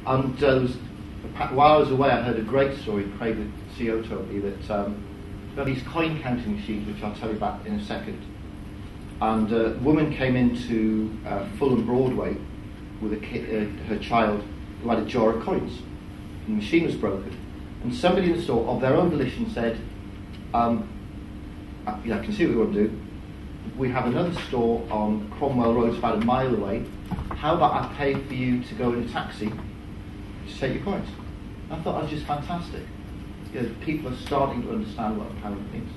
And while I was away, I heard a great story. Craig, the CEO, told me that got these coin counting machines, which I'll tell you about in a second. And a woman came into Fulham Broadway with her child who had a jar of coins. And the machine was broken. And somebody in the store, of their own volition, said, I can see what you want to do. We have another store on Cromwell Road, about a mile away. How about I pay for you to go in a taxi to take your coins? I thought that was just fantastic. People are starting to understand what a pound means.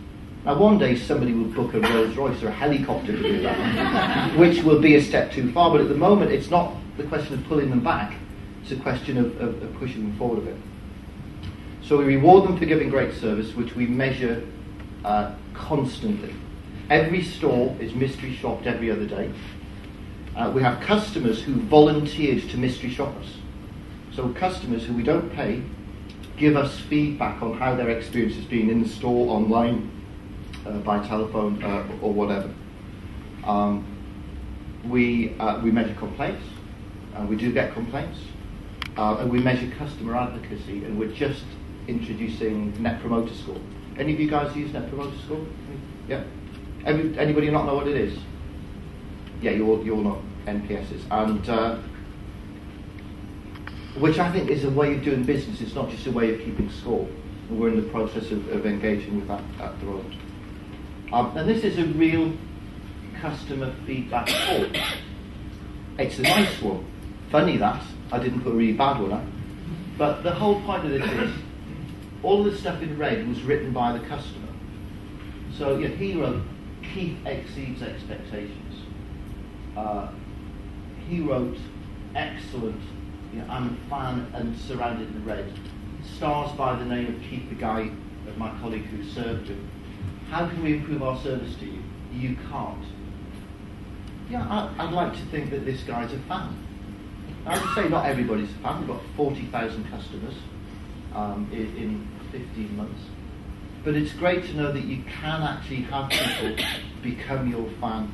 Now, one day somebody will book a Rolls Royce or a helicopter to do that, which will be a step too far. But at the moment, it's not the question of pulling them back; it's a question of pushing them forward a bit. So we reward them for giving great service, which we measure constantly. Every store is mystery shopped every other day. We have customers who volunteered to mystery shop us. So customers who we don't pay give us feedback on how their experience has been in the store, online, by telephone, or whatever. We measure complaints, and we do get complaints, and we measure customer advocacy, and we're just introducing Net Promoter Score. Any of you guys use Net Promoter Score? Yeah. Anybody not know what it is? Yeah, you all know NPSs, and which I think is a way of doing business. It's not just a way of keeping score. And we're in the process of engaging with that at the moment. And this is a real customer feedback form. It's a nice one. Funny that I didn't put a really bad one out. But the whole point of this is all of the stuff in red was written by the customer. So he wrote, Keith exceeds expectations. He wrote, excellent. I'm a fan and surrounded in red. Stars by the name of Keith, the guy, of my colleague who served him. How can we improve our service to you? You can't. Yeah, I'd like to think that this guy's a fan. I would say not everybody's a fan. We've got 40,000 customers in 15 months. But it's great to know that you can actually have people become your fan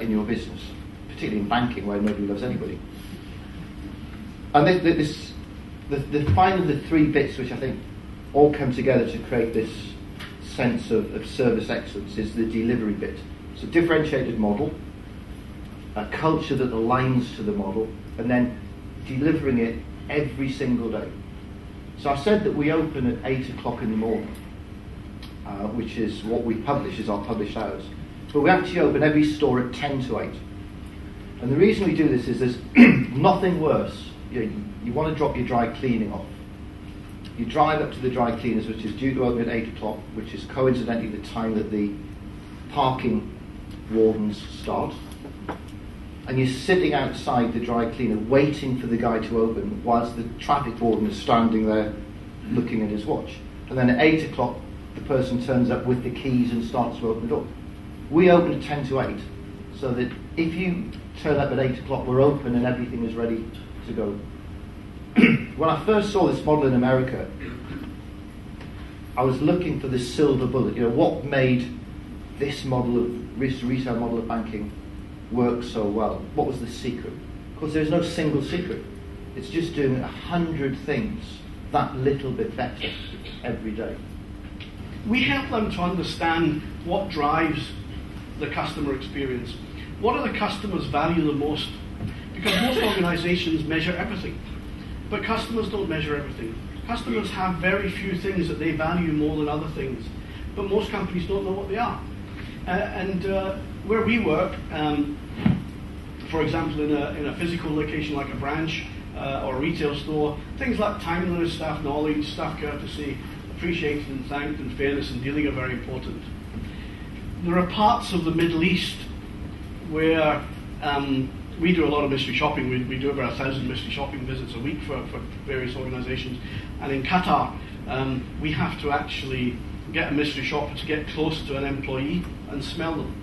in your business, particularly in banking where nobody loves anybody. And the final of the three bits which I think all come together to create this sense of service excellence is the delivery bit. So differentiated model, a culture that aligns to the model, and then delivering it every single day. So I said that we open at 8 o'clock in the morning, which is what we publish as our published hours. But we actually open every store at 10 to 8. And the reason we do this is there's nothing worse. You want to drop your dry cleaning off. You drive up to the dry cleaners, which is due to open at 8 o'clock, which is coincidentally the time that the parking wardens start. And you're sitting outside the dry cleaner waiting for the guy to open whilst the traffic warden is standing there looking at his watch. And then at 8 o'clock, the person turns up with the keys and starts to open the door. We open at 10 to 8, so that if you turn up at 8 o'clock, we're open and everything is ready to go. When I first saw this model in America, I was looking for the silver bullet. What made this retail model of banking work so well? What was the secret? Of course, there's no single secret. It's just doing 100 things that little bit better every day. We help them to understand what drives the customer experience. What do the customers value the most? Because most organizations measure everything, but customers don't measure everything. Customers have very few things that they value more than other things, but most companies don't know what they are. Where we work, for example, in a physical location like a branch or a retail store, things like timeliness, staff knowledge, staff courtesy, appreciated and thanked, and fairness and dealing are very important. There are parts of the Middle East where we do a lot of mystery shopping. We do about 1,000 mystery shopping visits a week for various organizations. And in Qatar, we have to actually get a mystery shopper to get close to an employee and smell them.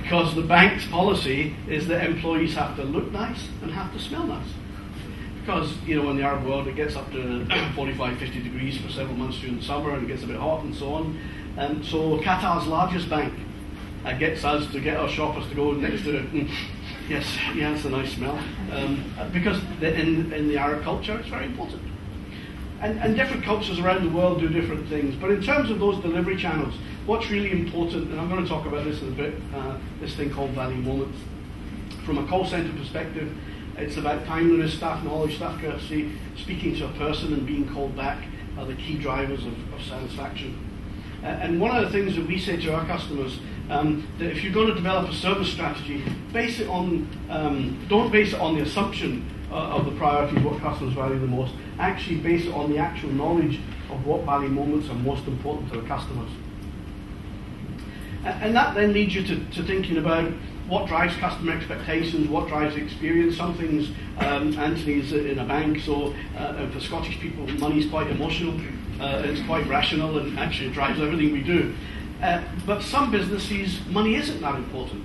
Because the bank's policy is that employees have to look nice and have to smell nice. Because, in the Arab world, it gets up to 45, 50 degrees for several months during the summer, and it gets a bit hot and so on. So Qatar's largest bank gets us to get our shoppers to go next to it. Yes, it's a nice smell. Because in the Arab culture, it's very important. And different cultures around the world do different things. But in terms of those delivery channels, what's really important, and I'm going to talk about this in a bit, this thing called value moments. From a call centre perspective, it's about timeliness, staff knowledge, staff courtesy, speaking to a person and being called back are the key drivers of satisfaction. And one of the things that we say to our customers, that if you're going to develop a service strategy, base it on, don't base it on the assumption of the priorities, what customers value the most. Actually base it on the actual knowledge of what value moments are most important to the customers. And that then leads you to thinking about what drives customer expectations, what drives experience. Some things, Anthony's in a bank, so for Scottish people, money's quite emotional, it's quite rational, and actually it drives everything we do. But some businesses, money isn't that important.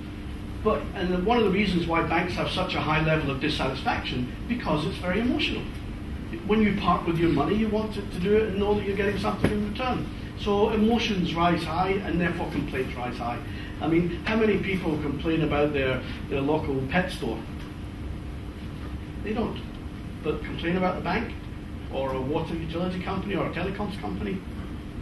And one of the reasons why banks have such a high level of dissatisfaction, because it's very emotional. When you part with your money, you want to do it and know that you're getting something in return. So emotions rise high, and therefore complaints rise high. I mean, how many people complain about their local pet store? They don't. But complain about the bank, or a water utility company, or a telecoms company.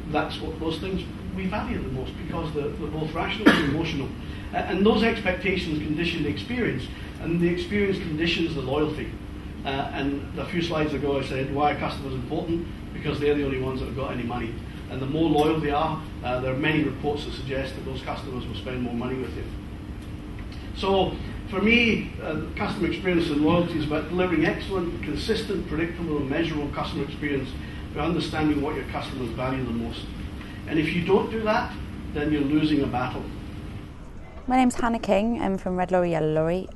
That's what those things we value the most, because they're both rational and emotional. And those expectations condition the experience, and the experience conditions the loyalty. And a few slides ago I said, why are customers important? Because they're the only ones that have got any money. And the more loyal they are, there are many reports that suggest that those customers will spend more money with you. So for me, customer experience and loyalty is about delivering excellent, consistent, predictable and measurable customer experience by understanding what your customers value the most. And if you don't do that, then you're losing a battle. My name's Hannah King. I'm from Red Lorry, Yellow Lorry.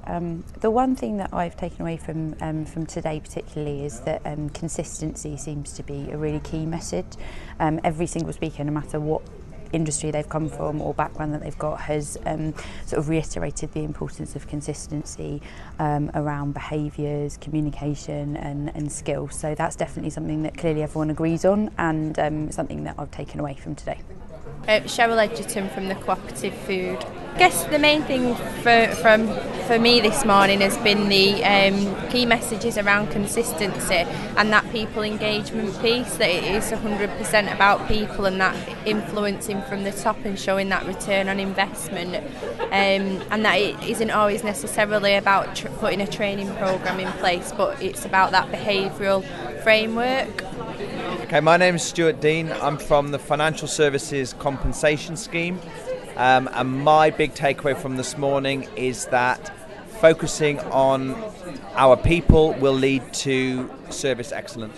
The one thing that I've taken away from today particularly is that consistency seems to be a really key message. Every single speaker, no matter what industry they've come from or background that they've got, has sort of reiterated the importance of consistency around behaviours, communication and skills. So that's definitely something that clearly everyone agrees on, and something that I've taken away from today. Cheryl Edgerton from the Cooperative Food. I guess the main thing for me this morning has been the key messages around consistency and that people engagement piece, that it is 100% about people and that influencing from the top and showing that return on investment, and that it isn't always necessarily about putting a training programme in place, but it's about that behavioural framework. Okay, my name is Stuart Dean. I'm from the Financial Services Compensation Scheme, and my big takeaway from this morning is that focusing on our people will lead to service excellence.